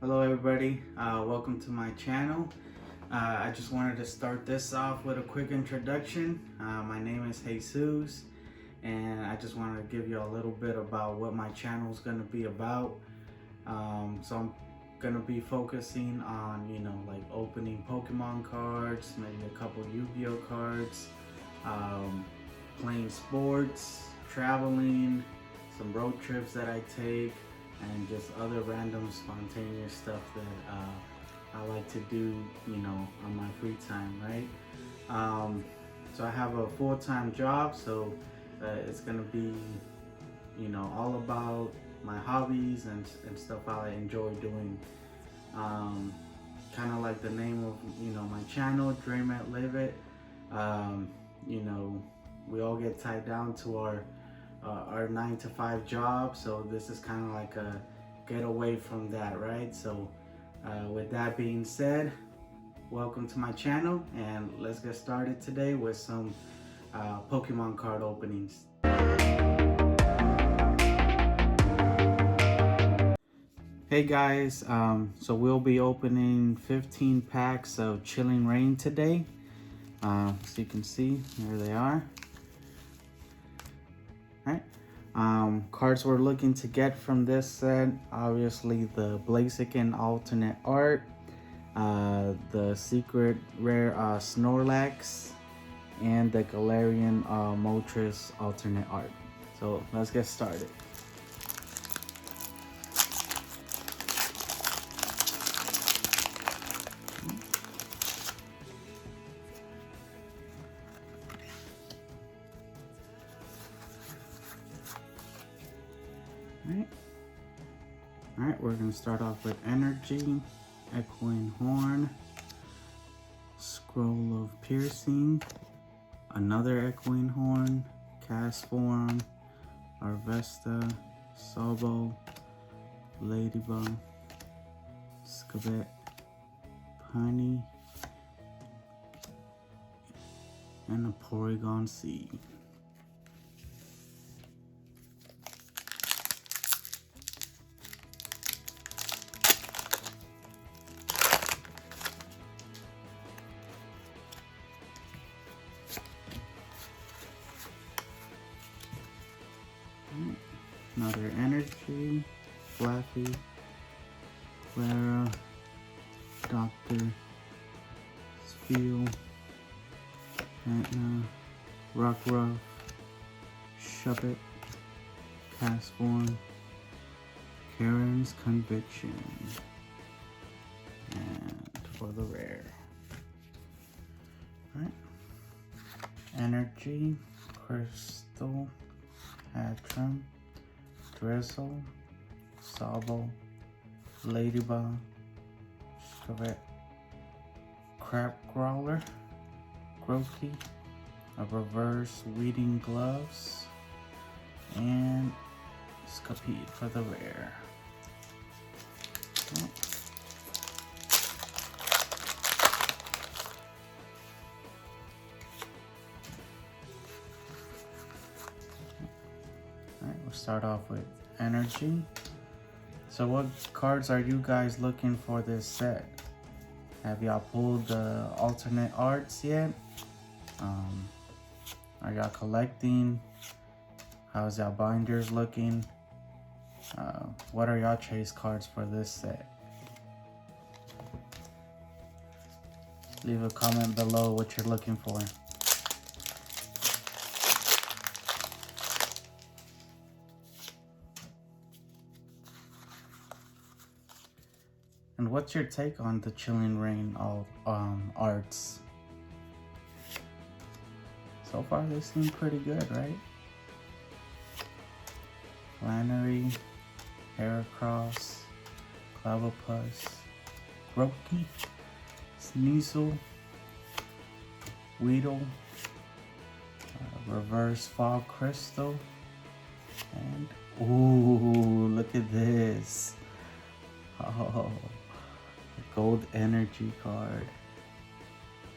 Hello everybody, welcome to my channel. I just wanted to start this off with a quick introduction. My name is Jesus, and I just wanted to give you a little bit about what my channel is going to be about. So I'm going to be focusing on, like opening Pokemon cards, maybe a couple Yu-Gi-Oh cards, playing sports, traveling, some road trips that I take, and just other random spontaneous stuff that I like to do, on my free time, right? So I have a full-time job, so it's gonna be, all about my hobbies and stuff I enjoy doing. Kind of like the name of, my channel, Dream It, Live It. Um, you know, we all get tied down to our 9 to 5 job, so this is kind of like a get away from that, right? So with that being said, welcome to my channel, and let's get started today with some Pokemon card openings. Hey guys, so we'll be opening 15 packs of Chilling Reign today. So you can see, here they are. Right. Cards we're looking to get from this set, obviously the Blaziken alternate art, the secret rare Snorlax, and the Galarian Moltres alternate art. So let's get started. Alright, we're going to start off with Energy, Echoing Horn, Scroll of Piercing, another Echoing Horn, Castform, Arvesta, Sobo, Ladybug, Scavet, Piney, and a Porygon C. Another Energy, Flaffy, Clara, Doctor, Spiel, Etna, Rockruff, Shuppet, Castform, Karen's Conviction, and for the rare. Alright. Energy, Crystal, Hatcham, Drizzle, Sabo, Ladybug, Scavet, Crabcrawler, Grokey, a reverse Weeding Gloves, and Scapeed for the rare. Oh. Alright, we'll start off with Energy. So what cards are you guys looking for this set? Have y'all pulled the alternate arts yet? Are y'all collecting? How's y'all binders looking? What are y'all chase cards for this set? Leave a comment below what you're looking for. And what's your take on the Chilling Reign arts? So far they seem pretty good, right? Flannery, Heracross, Clobbopus, Grokey, Sneasel, Weedle, Reverse Fog Crystal, and ooh, look at this. Oh, a Gold Energy card.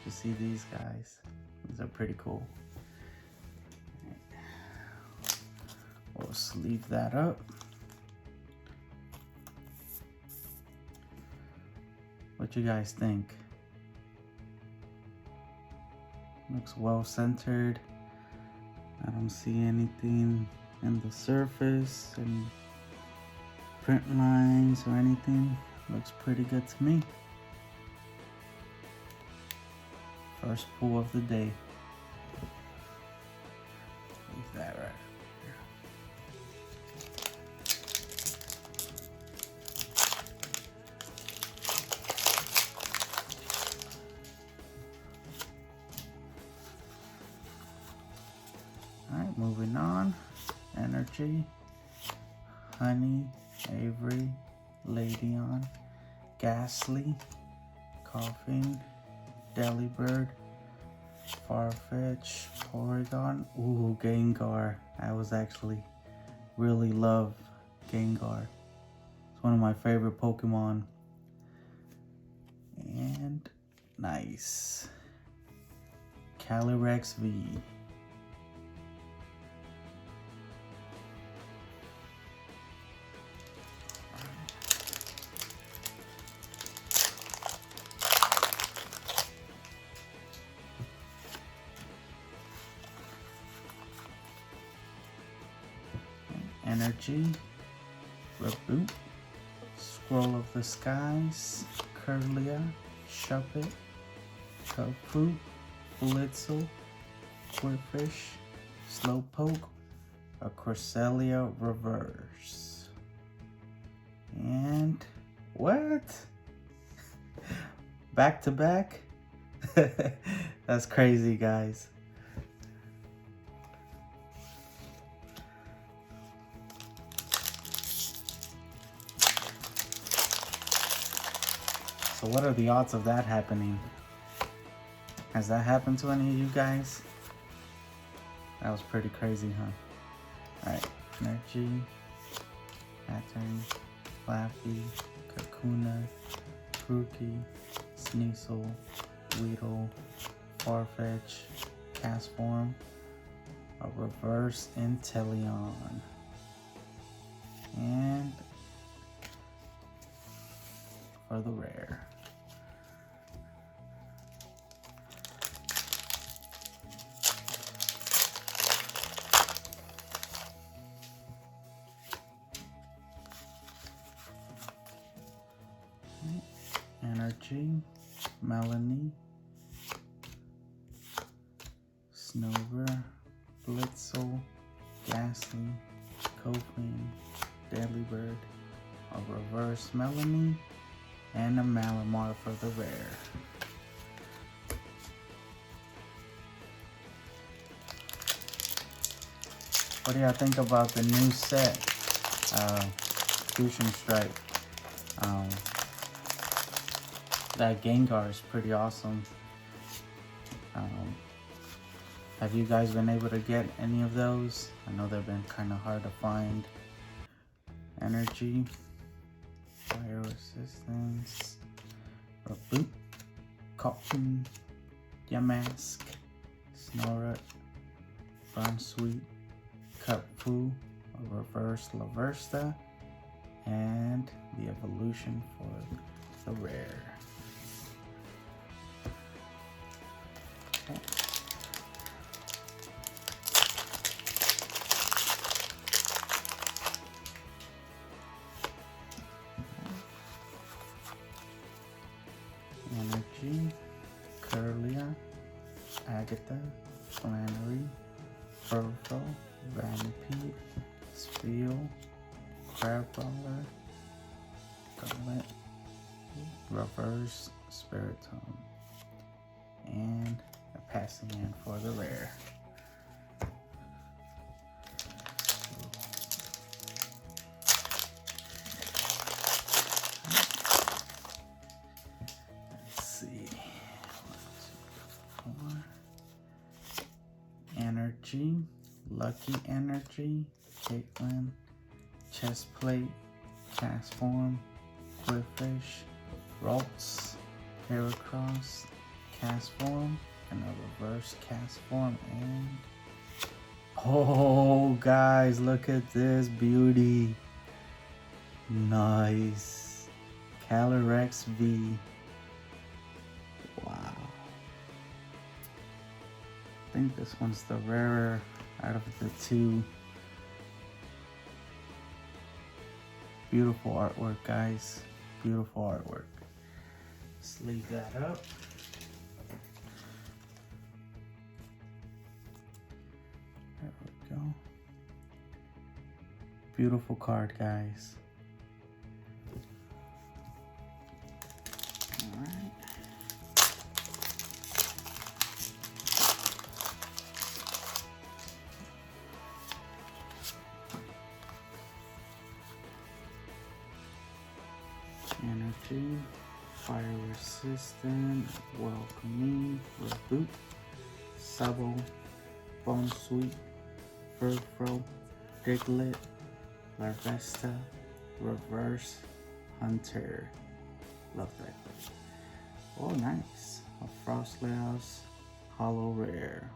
You see these guys? These are pretty cool. We'll sleeve that up. What you guys think? Looks well centered. I don't see anything in the surface and print lines or anything. Looks pretty good to me. First pull of the day. Leave that right here. Alright, moving on. Energy, Honey, Avery, Ladion, Ghastly, Coughing, Delibird, Farfetch, Porygon. Ooh, Gengar. I was actually really love Gengar. It's one of my favorite Pokemon. And nice. Calyrex V. Energy, Reboot, Scroll of the Skies, Curlia, Shuppet, Cubfruit, Blitzel, Quirfish, Slowpoke, a Cresselia Reverse. And what? Back to back? That's crazy, guys. So what are the odds of that happening? Has that happened to any of you guys? That was pretty crazy, huh? Alright, Energy, Pattern, Flappy, Kakuna, Grookey, Sneasel, Weedle, Farfetch, Castform, a Reverse Inteleon, and for the rare. Energy, Melanie, Snover, Blitzel, Ghastly, Koffing, Delibird, a Reverse Melanie, and a Malamar for the rare. What do y'all think about the new set, Fusion Strike? That Gengar is pretty awesome. Have you guys been able to get any of those? I know they've been kind of hard to find. Energy, Fire Resistance, Reboot, Coughing, Yamask, Snorunt, Brunsweet, Cutfu, a Reverse Laversta, and the evolution for the rare. Okay. Energy, Curlia, Agatha, Flannery, Furfo, Vanpede, Spiel, Crabrawler, Gullet, Reverse Spiritomb, and a passing in for the rare. Let's see. 1, 2, 4. Energy, Lucky Energy, Caitlin, Chestplate, Castform, Quirfish, Ralts, Heracross, Castform, and a Reverse Castform, and oh guys, look at this beauty. Nice. Calyrex V. think this one's the rarer out of the two. Beautiful artwork, guys. Beautiful artwork. Let's leave that up. There we go. Beautiful card, guys. All right. Energy, fire resistant, welcoming, reboot, Sabo, Bone Sweet, Furfro, Diglett, Larvesta, Reverse, Hunter. Love that. Oh, nice. A Frostlass, Hollow Rare.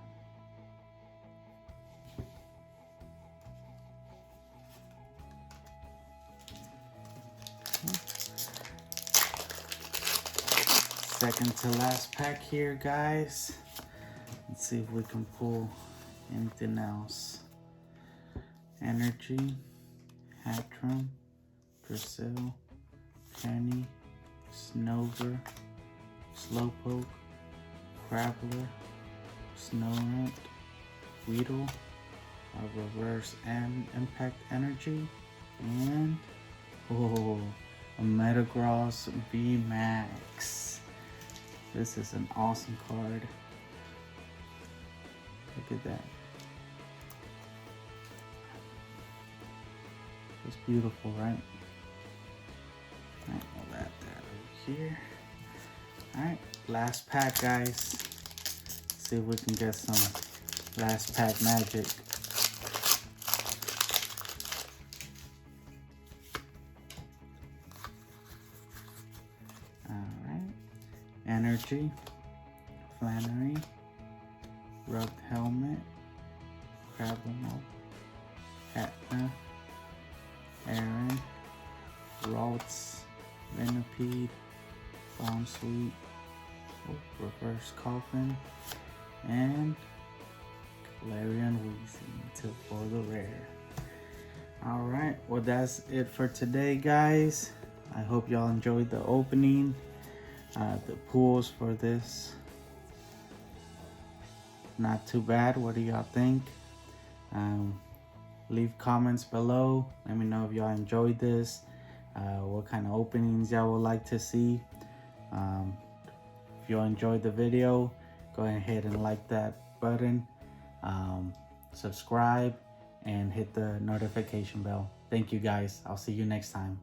Second to last pack here, guys. Let's see if we can pull anything else. Energy, Hatchram, Brazil, Penny, Snover, Slowpoke, Crabbler, Snorunt, Weedle, a Reverse and Impact Energy, and a Metagross VMAX. This is an awesome card. Look at that. It's beautiful, right? Alright, we'll add that over here. Alright, last pack, guys. Let's see if we can get some last pack magic. Alright. Energy, Flannery, Rubbed Helmet, Crabble, Hatna, Aaron, Ralts, Venipede, Bomb Sweet, Reverse Coffin, and Galarian Weezing for the rare. Alright, well that's it for today, guys. I hope y'all enjoyed the opening. The pools for this, not too bad. What do y'all think? Leave comments below. Let me know if y'all enjoyed this, what kind of openings y'all would like to see. If y'all enjoyed the video, go ahead and like that button, subscribe, and hit the notification bell. Thank you, guys. I'll see you next time.